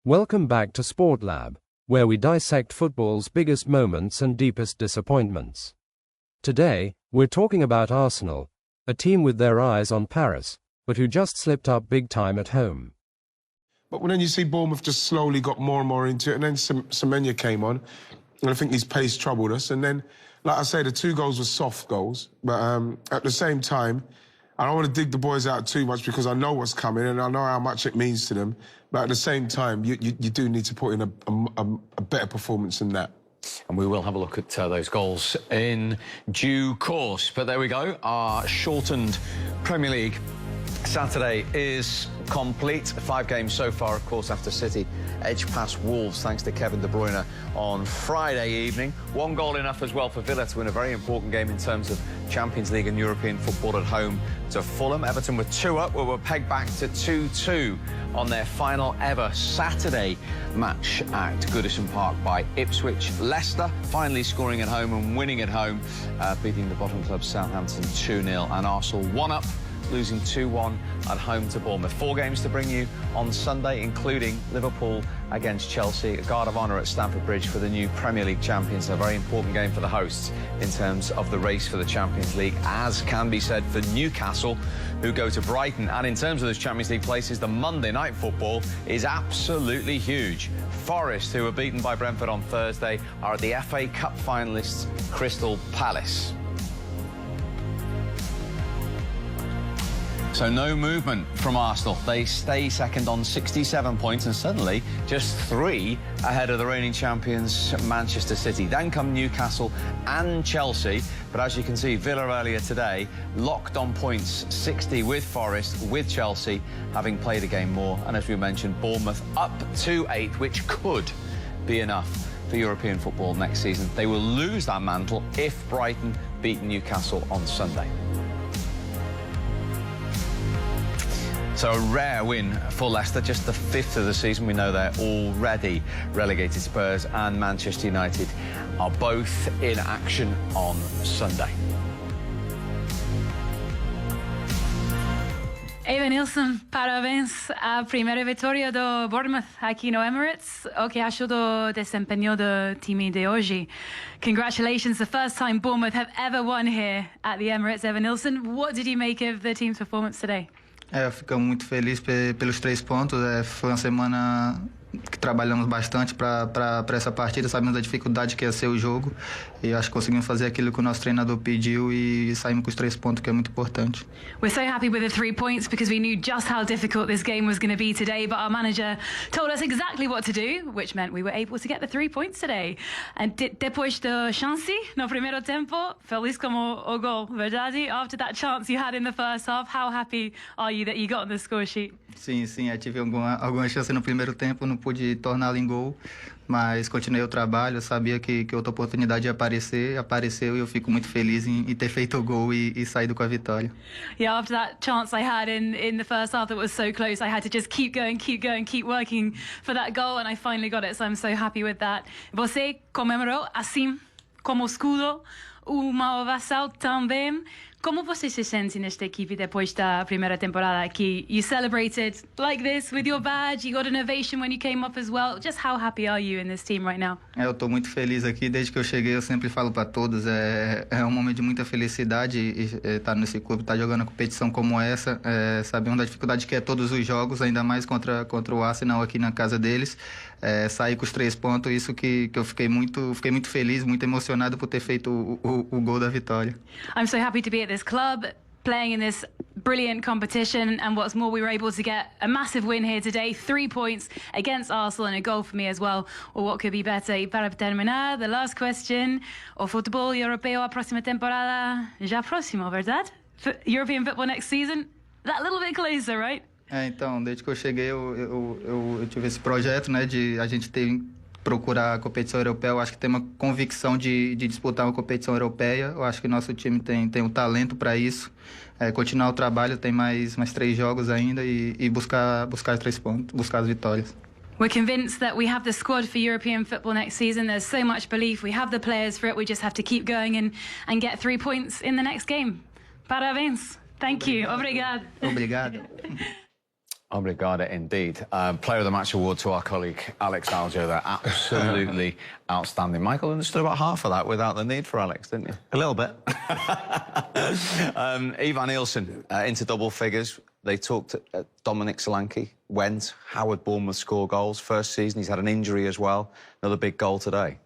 Welcome back to Sport Lab, where we dissect football's biggest moments and deepest disappointments. Today, we're talking about Arsenal, a team with their eyes on Paris, but who just slipped up big time at home. But then you see Bournemouth just slowly got more and more into it, and then Semenya came on, and I think his pace troubled us. And then, like I say, the 2 goals were soft goals, but at the same time, I don't want to dig the boys out too much because I know what's coming and I know how much it means to them. But at the same time, you do need to put in a better performance than that. And we will have a look at those goals in due course. But there we go, our shortened Premier League Saturday is complete. 5 games so far, of course, after City edge past Wolves, thanks to Kevin De Bruyne on Friday evening. 1 goal enough as well for Villa to win a very important game in terms of Champions League and European football at home to Fulham. Everton were 2 up, were pegged back to 2-2 on their final ever Saturday match at Goodison Park by Ipswich. Leicester finally scoring at home and winning at home, beating the bottom club Southampton 2-0, and Arsenal 1 up, losing 2-1 at home to Bournemouth. 4 games to bring you on Sunday, including Liverpool against Chelsea, a guard of honour at Stamford Bridge for the new Premier League champions. A very important game for the hosts in terms of the race for the Champions League, as can be said for Newcastle, who go to Brighton. And in terms of those Champions League places, the Monday night football is absolutely huge. Forest, who were beaten by Brentford on Thursday, are at the FA Cup finalists Crystal Palace. So no movement from Arsenal. They stay second on 67 points and suddenly just 3 ahead of the reigning champions Manchester City. Then come Newcastle and Chelsea. But as you can see, Villa earlier today locked on points, 60 with Forest, with Chelsea having played a game more. And as we mentioned, Bournemouth up to 8, which could be enough for European football next season. They will lose that mantle if Brighton beat Newcastle on Sunday. So a rare win for Leicester, just the 5th of the season. We know they're already relegated. Spurs and Manchester United are both in action on Sunday. Evanilson, parabéns à primeira vitória do Bournemouth aqui no Emirates. O que achou do desempenho do time de hoje? Congratulations, the first time Bournemouth have ever won here at the Emirates. Evanilson, what did you make of the team's performance today? Ficamos muito felizes pelos 3 pontos. Foi uma semana que trabalhamos bastante para essa partida. Sabemos da dificuldade que ia ser o jogo e acho que conseguimos fazer aquilo que o nosso treinador pediu e saímos com os 3 pontos, que é muito importante. We're so happy with the 3 points because we knew just how difficult this game was going to be today, but our manager told us exactly what to do, which meant we were able to get the 3 points today. And depois da chance no primeiro tempo, feliz como o gol, verdade? After that chance you had in the first half, how happy are you that you got on the score sheet? Sim, eu tive alguma chance no primeiro tempo, não pude torná-la em gol, mas continuei o trabalho, sabia que outra oportunidade ia aparecer, apareceu e eu fico muito feliz em ter feito o gol e saído com a vitória. Yeah, after that chance I had in the first half that was so close, I had to just keep going, keep working for that goal, and I finally got it, so I'm so happy with that. Você comemorou assim como escudo, uma ovação também. Como você se sente nesta equipe depois da primeira temporada aqui? You celebrated like this with your badge, you got an ovation when you came up as well. Just how happy are you in this team right now? Eu estou muito feliz aqui, desde que eu cheguei eu sempre falo para todos, é um momento de muita felicidade estar nesse clube, estar jogando uma competição como essa, sabemos da dificuldade que é todos os jogos, ainda mais contra o Arsenal aqui na casa deles, sair com os 3 pontos, isso que eu fiquei muito feliz, muito emocionado por ter feito o gol da vitória. I'm so happy to be at this club, playing in this brilliant competition, and what's more, we were able to get a massive win here today, 3 points against Arsenal and a goal for me as well. Or what could be better? E para terminar, the last question, o futebol europeu a próxima temporada já próximo, verdade? European football next season, that little bit closer, right? Então, desde que eu cheguei eu tive esse projeto, né, de a gente procurar a competição europeia. Eu acho que tem uma convicção de disputar uma competição europeia. Eu acho que nosso time tem o talento para isso. Continuar o trabalho, tem mais 3 jogos ainda e buscar os 3 pontos, buscar as vitórias. We're convinced that we have the squad for European football next season. There's so much belief. We have the players for it. We just have to keep going and get 3 points in the next game. Parabéns. Thank you. Obrigado. Obrigado. Obrigada indeed. Player of the Match award to our colleague Alex Aljo there. Absolutely outstanding. Michael understood about half of that without the need for Alex, didn't you? A little bit. Ivan Nielsen into double figures. They talked at Dominic Solanke. Went. How would Bournemouth score goals? First season, he's had an injury as well. Another big goal today.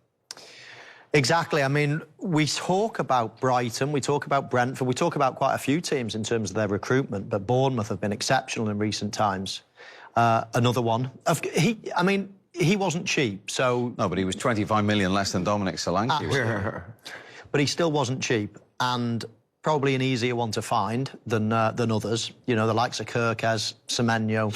Exactly. I mean, we talk about Brighton, we talk about Brentford, we talk about quite a few teams in terms of their recruitment, but Bournemouth have been exceptional in recent times. Another one. He wasn't cheap, so... No, but he was 25 million less than Dominic Solanke. But he still wasn't cheap, and probably an easier one to find than others. You know, the likes of Kirkes, Semenyo,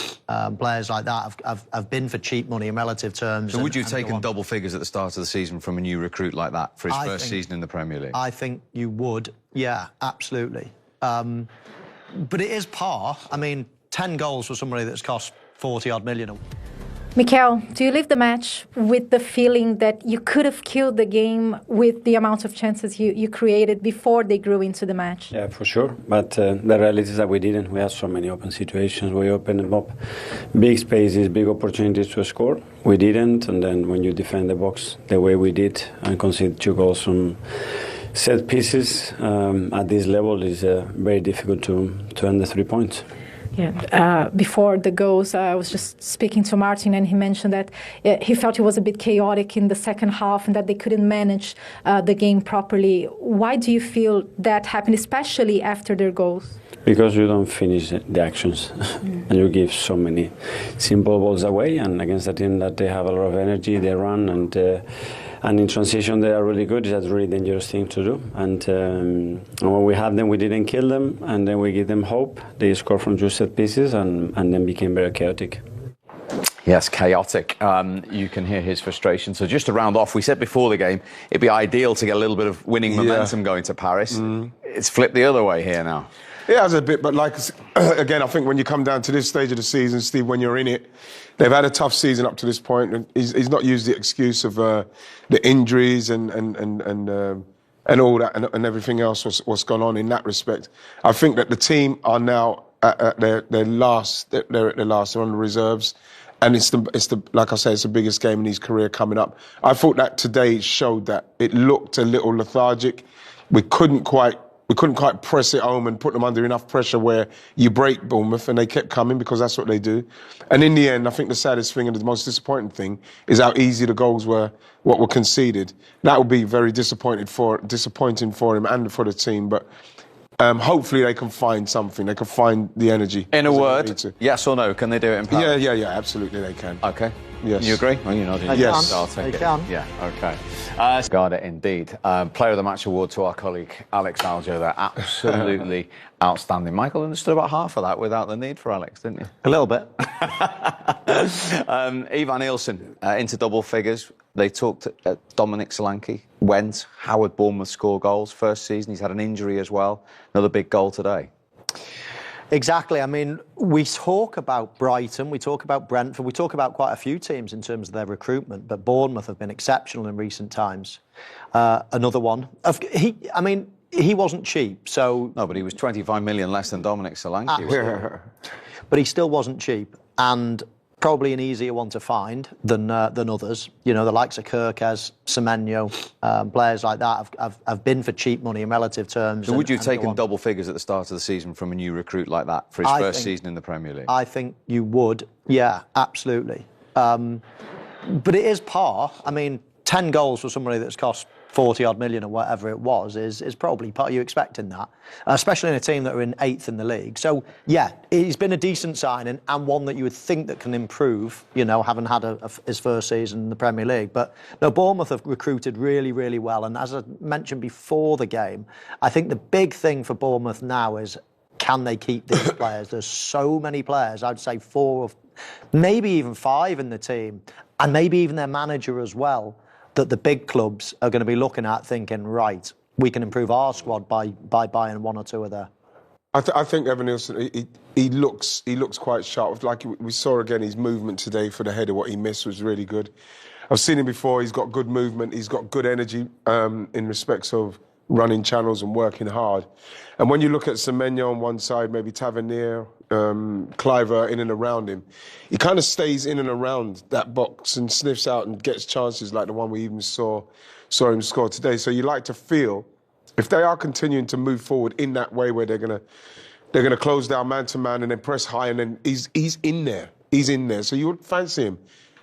players like that have been for cheap money in relative terms. So would you have taken double figures at the start of the season from a new recruit like that for his first season in the Premier League? I think you would, yeah, absolutely. But it is par. I mean, 10 goals for somebody that's cost 40-odd million. Mikel, do you leave the match with the feeling that you could have killed the game with the amount of chances you created before they grew into the match? Yeah, for sure. But the reality is that we didn't. We had so many open situations. We opened them up big spaces, big opportunities to score. We didn't. And then when you defend the box the way we did and concede 2 goals from set pieces at this level is very difficult to earn the 3 points. Yeah. Before the goals, I was just speaking to Martin, and he mentioned that he felt it was a bit chaotic in the second half and that they couldn't manage the game properly. Why do you feel that happened, especially after their goals? Because you don't finish the actions and you give so many simple balls away, and against a team that they have a lot of energy, they run, and in transition they are really good. That's a really dangerous thing to do. And when we had them, we didn't kill them, and then we give them hope. They score from just set pieces and then became very chaotic. Yes, chaotic. You can hear his frustration. So just to round off, we said before the game, it'd be ideal to get a little bit of winning momentum going to Paris. It's flipped the other way here now. It has a bit, but like, again, I think when you come down to this stage of the season, Steve, when you're in it, they've had a tough season up to this point, and he's not used the excuse of the injuries and all that and everything else what's gone on in that respect. I think that the team are now at their last. They're at their last. They're on the reserves, and it's the like I say, it's the biggest game in his career coming up. I thought that today showed that it looked a little lethargic. We couldn't quite press it home and put them under enough pressure where you break Bournemouth, and they kept coming because that's what they do. And in the end, I think the saddest thing and the most disappointing thing is how easy the goals were, what were conceded. That will be very disappointing for him and for the team. But hopefully they can find something. They can find the energy. In a word, yes or no? Can they do it in Paris? Yeah, absolutely they can. Okay. Yes. You agree? Well, you're nodding. Yes. They can. Yeah, okay. Obrigada indeed. Player of the Match award to our colleague Alex Aljo there. Absolutely outstanding. Michael understood about half of that without the need for Alex, didn't you? A little bit. Ivan Nielsen into double figures. They talked at Dominic Solanke. Went. How would Bournemouth score goals? First season, he's had an injury as well. Another big goal today. Exactly. I mean, we talk about Brighton, we talk about Brentford, we talk about quite a few teams in terms of their recruitment, but Bournemouth have been exceptional in recent times. Another one. He wasn't cheap, so... No, but he was 25 million less than Dominic Solanke. But he still wasn't cheap, and probably an easier one to find than others. You know, the likes of Kirkes, Semenyo, players like that have been for cheap money in relative terms. So would you have taken double figures at the start of the season from a new recruit like that for his first season in the Premier League? I think you would, yeah, absolutely. But it is par. I mean, 10 goals for somebody that's cost 40-odd million or whatever it was is probably part of you expecting that, especially in a team that are in 8th in the league. So, yeah, he's been a decent signing and one that you would think that can improve, you know, having had his first season in the Premier League. But, no, Bournemouth have recruited really, really well. And as I mentioned before the game, I think the big thing for Bournemouth now is, can they keep these players? There's so many players, I'd say 4 or maybe even 5 in the team, and maybe even their manager as well, that the big clubs are going to be looking at thinking, right, we can improve our squad by buying 1 or 2 of there. I think Evan Nielsen, he looks quite sharp. Like we saw again, his movement today for the header, what he missed was really good. I've seen him before. He's got good movement. He's got good energy in respects of running channels and working hard. And when you look at Semenyo on one side, maybe Tavernier, Cliver in and around him, he kind of stays in and around that box and sniffs out and gets chances like the one we even saw him score today. So you like to feel, if they are continuing to move forward in that way where they're gonna close down man to man and then press high, and then he's in there. He's in there. So you would fancy him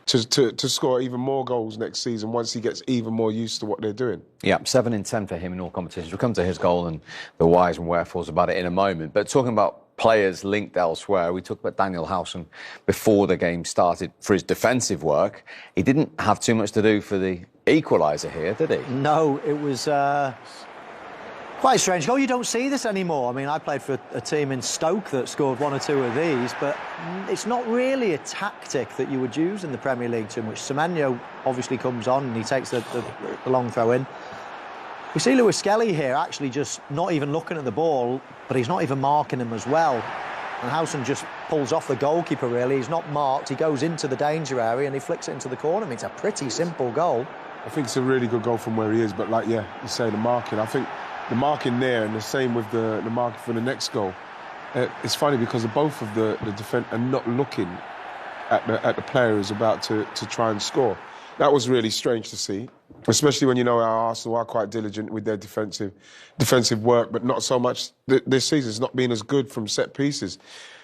to score even more goals next season once he gets even more used to what they're doing. Yeah, 7 in 10 for him in all competitions. We'll come to his goal and the whys and wherefores about it in a moment. But talking about players linked elsewhere, we talked about Daniel Howson before the game started for his defensive work. He didn't have too much to do for the equaliser here, did he? No, it was quite a strange goal. You don't see this anymore. I mean, I played for a team in Stoke that scored 1 or 2 of these, but it's not really a tactic that you would use in the Premier League too much. Semenyo obviously comes on and he takes the long throw in. We see Lewis Skelly here actually just not even looking at the ball, but he's not even marking him as well. And Howson just pulls off the goalkeeper, really. He's not marked. He goes into the danger area and he flicks it into the corner. I mean, it's a pretty simple goal. I think it's a really good goal from where he is, but like, yeah, you say the marking. I think the marking there and the same with the marking for the next goal. It's funny because both of the defence are not looking at the player who's about to try and score. That was really strange to see, especially when you know our Arsenal are quite diligent with their defensive work, but not so much this season. It's not been as good from set pieces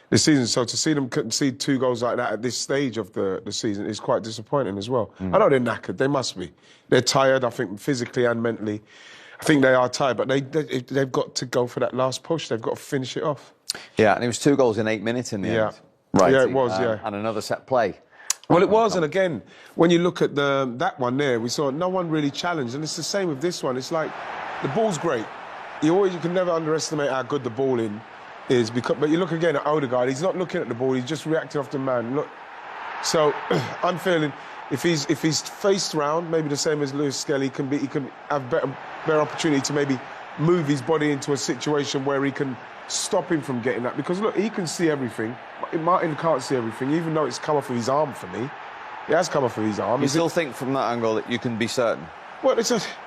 this season. So to see them concede 2 goals like that at this stage of the season is quite disappointing as well. I know they're knackered. They must be. They're tired, I think, physically and mentally. I think they are tired, but they've got to go for that last push. They've got to finish it off. Yeah, and it was 2 goals in 8 minutes in the end. Right. Yeah, it was, yeah. And another set play. Well, it was, and again, when you look at that one there, we saw no one really challenged, and it's the same with this one. It's like, the ball's great. You can never underestimate how good the ball is, but you look again at Odegaard, he's not looking at the ball, he's just reacting off the man. Look, so I'm feeling, if he's faced round, maybe the same as Lewis Skelly, he can have better opportunity to maybe move his body into a situation where he can stop him from getting that. Because look, he can see everything. Martin can't see everything, even though it's come off of his arm for me. It has come off of his arm. You still think from that angle that you can be certain? Well,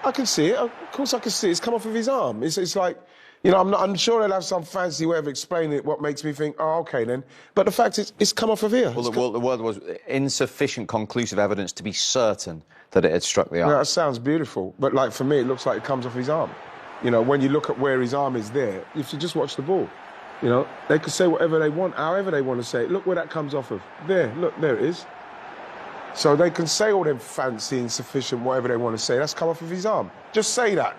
I can see it. Of course I can see it. It's come off of his arm. It's like, you know, I'm sure they'll have some fancy way of explaining it, what makes me think, oh, OK then. But the fact is, it's come off of here. Well, the word was insufficient conclusive evidence to be certain that it had struck the arm. Yeah, that sounds beautiful. But, like, for me, it looks like it comes off his arm. You know, when you look at where his arm is there, if you just watch the ball, you know, they could say whatever they want, however they want to say it. Look where that comes off of. There, look, there it is. So they can say all them fancy, insufficient, whatever they want to say. That's come off of his arm. Just say that.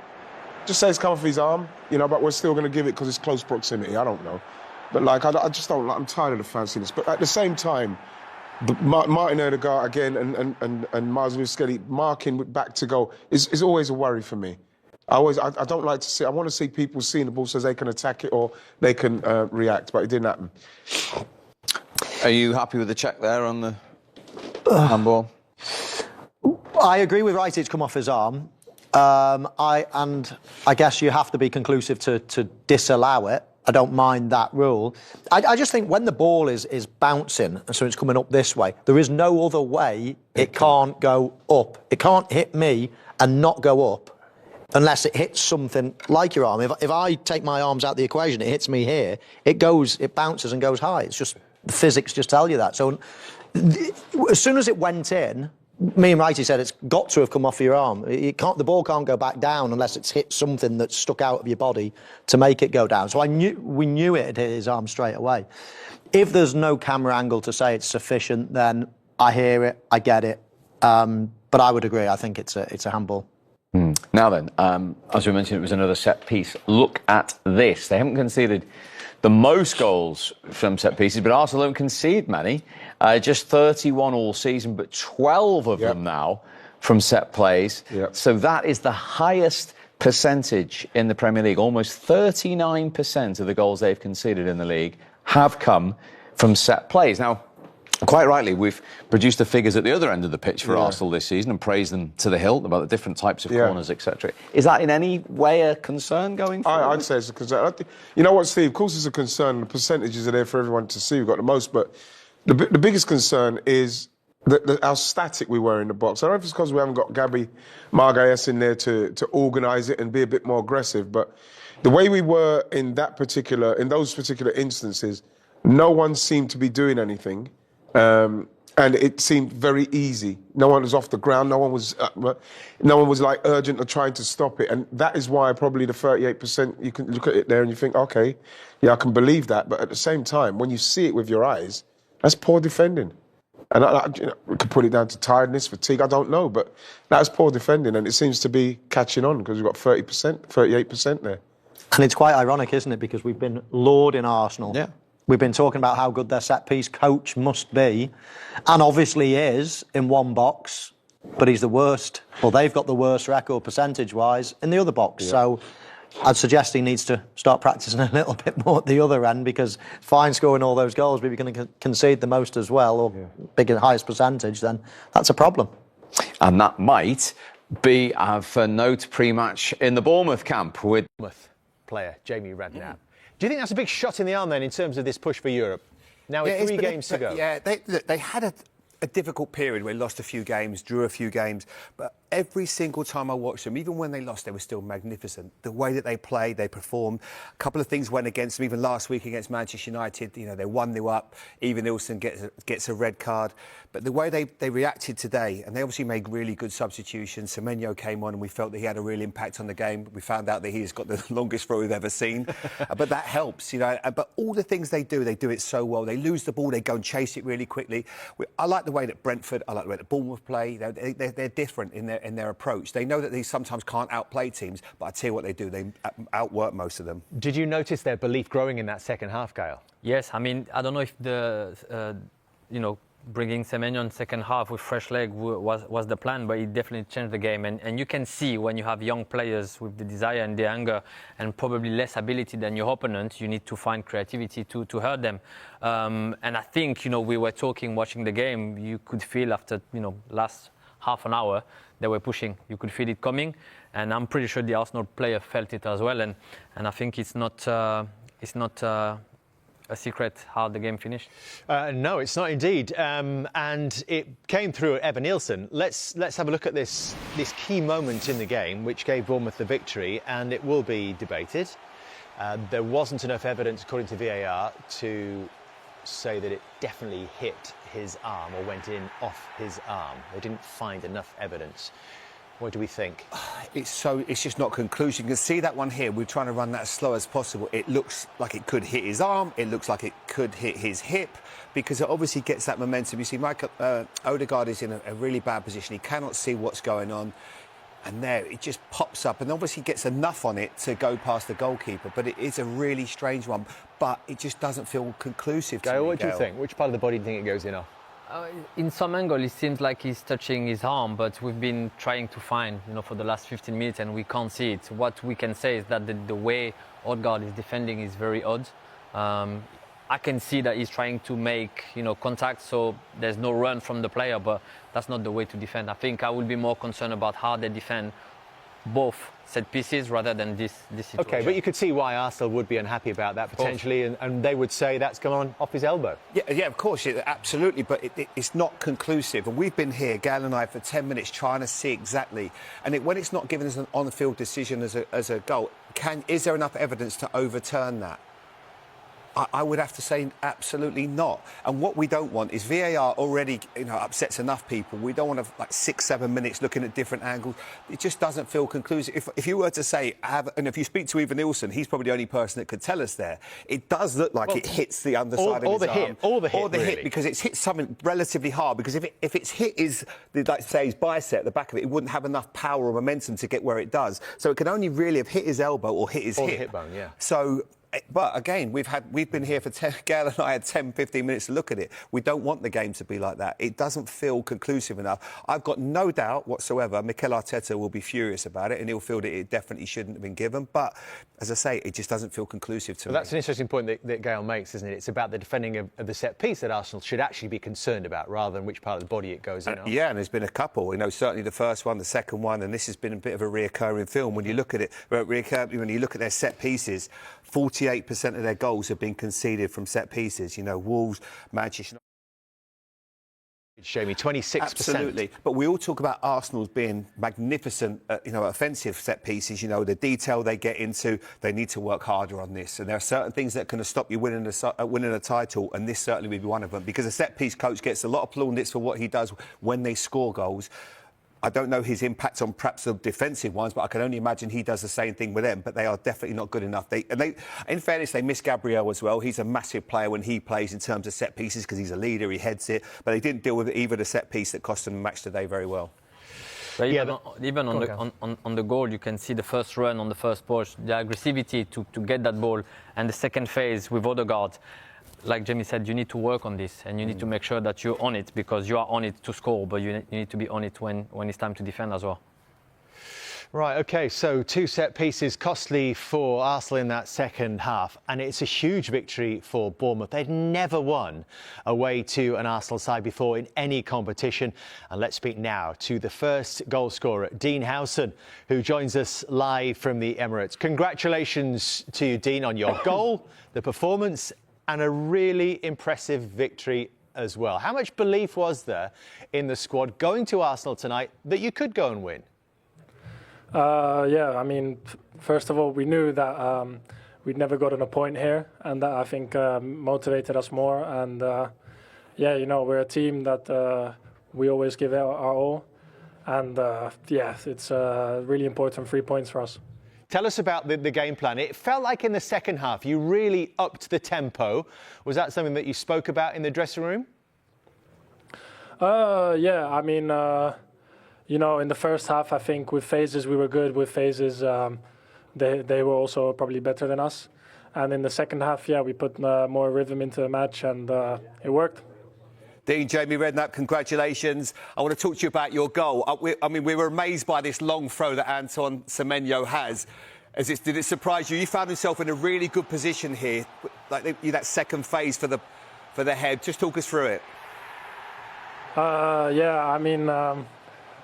Just say it's come off his arm, you know, but we're still going to give it because it's close proximity. I don't know. But, like, I just don't like, I'm tired of the fanciness. But at the same time, Martin Odegaard again and Miles Lewis-Skelly marking back to goal is always a worry for me. I don't like to see, I want to see people seeing the ball so they can attack it or they can react, but it didn't happen. Are you happy with the check there on the handball? I agree with Wright, it's come off his arm. I guess you have to be conclusive to disallow it. I don't mind that rule. I just think when the ball is bouncing, and so it's coming up this way, there is no other way it can't go up. It can't hit me and not go up unless it hits something like your arm. If I take my arms out of the equation, it hits me here, it bounces and goes high. It's just, the physics just tell you that. So as soon as it went in, me and Wrighty said it's got to have come off your arm. The ball can't go back down unless it's hit something that's stuck out of your body to make it go down. So we knew it had hit his arm straight away. If there's no camera angle to say it's sufficient, then I hear it, I get it. But I would agree, I think it's a handball. Now then, as we mentioned, it was another set piece. Look at this. They haven't conceded the most goals from set pieces, but Arsenal don't concede many. Just 31 all season, but 12 of them now from set plays. So that is the highest percentage in the Premier League. Almost 39% of the goals they've conceded in the league have come from set plays. Now, quite rightly, we've produced the figures at the other end of the pitch for Arsenal this season and praised them to the hilt about the different types of corners, etc. Is that in any way a concern going forward? I'd say it's a concern. You know what, Steve? Of course it's a concern. The percentages are there for everyone to see. We've got the most, but the biggest concern is how static we were in the box. I don't know if it's because we haven't got Gabby Margalles in there to organise it and be a bit more aggressive, but the way we were in those particular instances, No one seemed to be doing anything. And it seemed very easy. No one was off the ground. No one was like urgent or trying to stop it. And that is why probably the 38%, you can look at it there and you think, okay, yeah, I can believe that. But at the same time, when you see it with your eyes, that's poor defending. And we could put it down to tiredness, fatigue, I don't know. But that's poor defending. And it seems to be catching on because we've got 30%, 38% there. And it's quite ironic, isn't it? Because we've been lauding Arsenal. Yeah. We've been talking about how good their set-piece coach must be, and obviously is in one box, but he's the worst. Well, they've got the worst record percentage-wise in the other box. Yeah. So I'd suggest he needs to start practicing a little bit more at the other end, because fine scoring all those goals, but if you're going to concede the most as well, or bigger, highest percentage, then that's a problem. And that might be of note pre-match in the Bournemouth camp with Bournemouth player Jamie Redknapp. Do you think that's a big shot in the arm then in terms of this push for Europe? Now with 3 games to go. Yeah, they had a difficult period where they lost a few games, drew a few games, but every single time I watched them, even when they lost, they were still magnificent. The way that they played, they performed. A couple of things went against them. Even last week against Manchester United, you know, they're 1-0 up. Even Nielsen gets a red card. But the way they reacted today, and they obviously made really good substitutions. Semenyo came on and we felt that he had a real impact on the game. We found out that he's got the longest throw we've ever seen. But that helps, you know. But all the things they do it so well. They lose the ball, they go and chase it really quickly. I like the way that Brentford, I like the way that Bournemouth play. They're different in their approach. They know that they sometimes can't outplay teams, but I tell you what they do, they outwork most of them. Did you notice their belief growing in that second half, Gael? Yes, I mean, I don't know if bringing Semenyo in second half with fresh leg was the plan, but it definitely changed the game. And you can see when you have young players with the desire and the anger and probably less ability than your opponent, you need to find creativity to hurt them. And I think, we were talking, watching the game, you could feel after, last half an hour, they were pushing. You could feel it coming. And I'm pretty sure the Arsenal player felt it as well. And I think it's not a secret how the game finished. No, it's not indeed. And it came through at Evan Nielsen. Let's have a look at this key moment in the game, which gave Bournemouth the victory, and it will be debated. There wasn't enough evidence, according to VAR, to say that it definitely hit his arm or went in off his arm. They didn't find enough evidence. What do we think? It's just not conclusive. You can see that one here. We're trying to run that as slow as possible. It looks like it could hit his arm. It looks like it could hit his hip, because it obviously gets that momentum. You see, Mikel Odegaard is in a really bad position. He cannot see what's going on. And there, it just pops up and obviously gets enough on it to go past the goalkeeper. But it is a really strange one. But it just doesn't feel conclusive to me, what do you think? Which part of the body do you think it goes in off? In some angle, it seems like he's touching his arm, but we've been trying to find, for the last 15 minutes, and we can't see it. What we can say is that the way Odegaard is defending is very odd. I can see that he's trying to make, contact, so there's no run from the player, but that's not the way to defend. I think I will be more concerned about how they defend both set pieces rather than this situation. OK, but you could see why Arsenal would be unhappy about that potentially, and they would say that's come on off his elbow. Yeah, of course, absolutely, but it's not conclusive. And we've been here, Gal and I, for 10 minutes trying to see exactly. And when it's not given us an on-the-field decision as a goal, is there enough evidence to overturn that? I would have to say absolutely not. And what we don't want is VAR already upsets enough people. We don't want to like 6-7 minutes looking at different angles. It just doesn't feel conclusive. If you were to say, and if you speak to Evan Nielsen, he's probably the only person that could tell us there. It does look like it hits the underside of his arm. Or the hit, really. because it's hit something relatively hard. Because if it's hit his bicep, the back of it, it wouldn't have enough power or momentum to get where it does. So it can only really have hit his elbow or hit his hip. The hip bone, yeah. So. But again, we've been here for Gail and I had 10-15 minutes to look at it. We don't want the game to be like that. It doesn't feel conclusive enough. I've got no doubt whatsoever Mikel Arteta will be furious about it, and he'll feel that it definitely shouldn't have been given. But as I say, it just doesn't feel conclusive to me. That's an interesting point that Gail makes, isn't it? It's about the defending of the set piece that Arsenal should actually be concerned about, rather than which part of the body it goes in. Yeah, and there's been a couple. Certainly the first one, the second one, and this has been a bit of a reoccurring film. When you look at it, when you look at their set pieces, 48% of their goals have been conceded from set pieces. Wolves, Manchester Jamie, 26%. Absolutely. But we all talk about Arsenal being magnificent, offensive set pieces. You know, the detail they get into, they need to work harder on this. And there are certain things that can stop you winning a title, and this certainly will be one of them. Because a set piece coach gets a lot of plaudits for what he does when they score goals. I don't know his impact on perhaps the defensive ones, but I can only imagine he does the same thing with them. But they are definitely not good enough. In fairness, they miss Gabriel as well. He's a massive player when he plays in terms of set pieces because he's a leader, he heads it. But they didn't deal with either the set piece that cost them the match today very well. But even on the goal, you can see the first run on the first post, the aggressivity to get that ball, and the second phase with Odegaard. Like Jamie said, you need to work on this and you need to make sure that you're on it, because you are on it to score, but you need to be on it when it's time to defend as well. Right, OK, so 2 set pieces costly for Arsenal in that second half, and it's a huge victory for Bournemouth. They'd never won away to an Arsenal side before in any competition. And let's speak now to the first goal scorer, Dean Howson, who joins us live from the Emirates. Congratulations to you, Dean, on your goal, the performance, and a really impressive victory as well. How much belief was there in the squad going to Arsenal tonight that you could go and win? Yeah, I mean, first of all, we knew that we'd never gotten a point here, and that I think motivated us more. And yeah, you know, we're a team that we always give our all. And yeah, it's really important 3 points for us. Tell us about the game plan. It felt like in the second half you really upped the tempo. Was that something that you spoke about in the dressing room? Yeah, I mean, you know, in the first half, I think with phases we were good. With phases, they were also probably better than us. And in the second half, yeah, we put more rhythm into the match, and it worked. Dean, Jamie Redknapp, congratulations. I want to talk to you about your goal. I mean, we were amazed by this long throw that Antoine Semenyo has. Did it surprise you? You found yourself in a really good position here, like that second phase for the head. Just talk us through it. Yeah, I mean,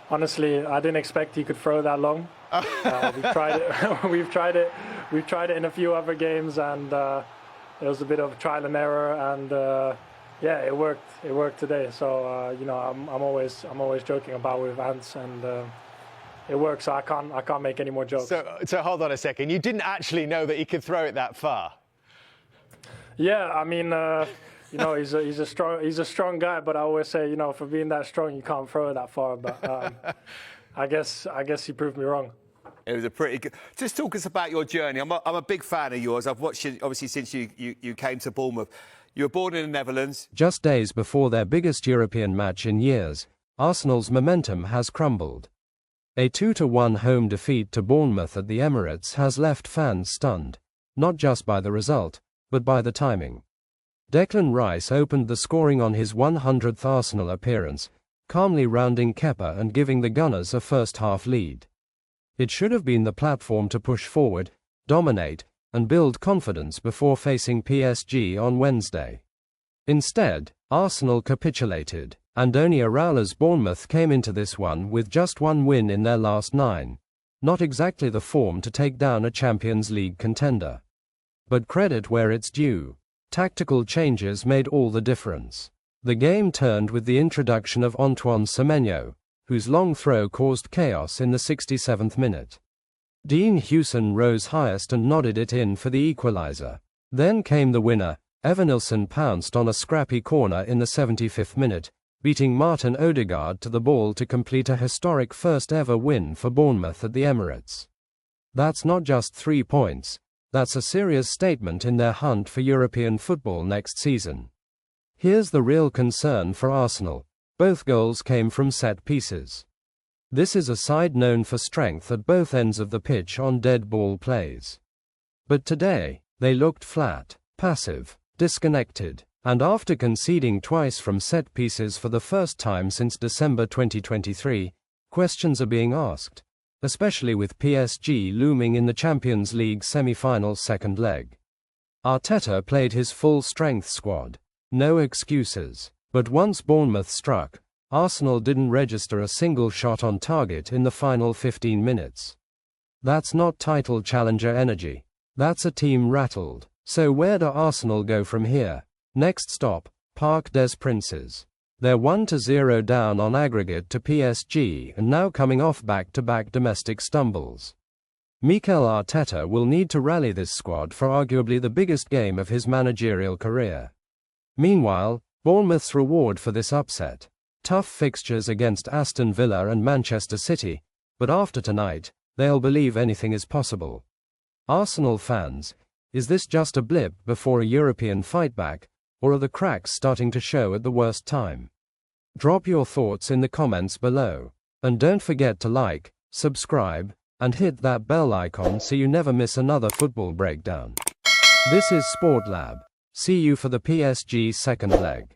honestly, I didn't expect he could throw that long. We've tried it. We've tried it in a few other games, and it was a bit of trial and error, and yeah, it worked. It worked today. So you know, I'm always joking about with Ants, and it works. So I can't make any more jokes. So hold on a second. You didn't actually know that he could throw it that far? Yeah, I mean, you know, he's a strong guy. But I always say, you know, for being that strong, you can't throw it that far. But I guess he proved me wrong. It was a pretty good. Just talk us about your journey. I'm a big fan of yours. I've watched you obviously since you came to Bournemouth. You were born in the Netherlands. Just days before their biggest European match in years, Arsenal's momentum has crumbled. A 2-1 home defeat to Bournemouth at the Emirates has left fans stunned, not just by the result, but by the timing. Declan Rice opened the scoring on his 100th Arsenal appearance, calmly rounding Kepa and giving the Gunners a first-half lead. It should have been the platform to push forward, dominate, and build confidence before facing PSG on Wednesday. Instead, Arsenal capitulated, and Andoni Iraola's Bournemouth came into this one with just 1 win in their last 9. Not exactly the form to take down a Champions League contender. But credit where it's due. Tactical changes made all the difference. The game turned with the introduction of Antoine Semenyo, whose long throw caused chaos in the 67th minute. Dean Howson rose highest and nodded it in for the equaliser. Then came the winner. Evanilson pounced on a scrappy corner in the 75th minute, beating Martin Odegaard to the ball to complete a historic first-ever win for Bournemouth at the Emirates. That's not just 3 points. That's a serious statement in their hunt for European football next season. Here's the real concern for Arsenal. Both goals came from set pieces. This is a side known for strength at both ends of the pitch on dead ball plays. But today, they looked flat, passive, disconnected, and after conceding twice from set pieces for the first time since December 2023, questions are being asked, especially with PSG looming in the Champions League semi-final second leg. Arteta played his full-strength squad. No excuses. But once Bournemouth struck, Arsenal didn't register a single shot on target in the final 15 minutes. That's not title challenger energy. That's a team rattled. So where do Arsenal go from here? Next stop, Parc des Princes. They're 1-0 down on aggregate to PSG and now coming off back-to-back domestic stumbles. Mikel Arteta will need to rally this squad for arguably the biggest game of his managerial career. Meanwhile, Bournemouth's reward for this upset: tough fixtures against Aston Villa and Manchester City, but after tonight, they'll believe anything is possible. Arsenal fans, is this just a blip before a European fightback, or are the cracks starting to show at the worst time? Drop your thoughts in the comments below. And don't forget to like, subscribe, and hit that bell icon so you never miss another football breakdown. This is Sport Lab. See you for the PSG second leg.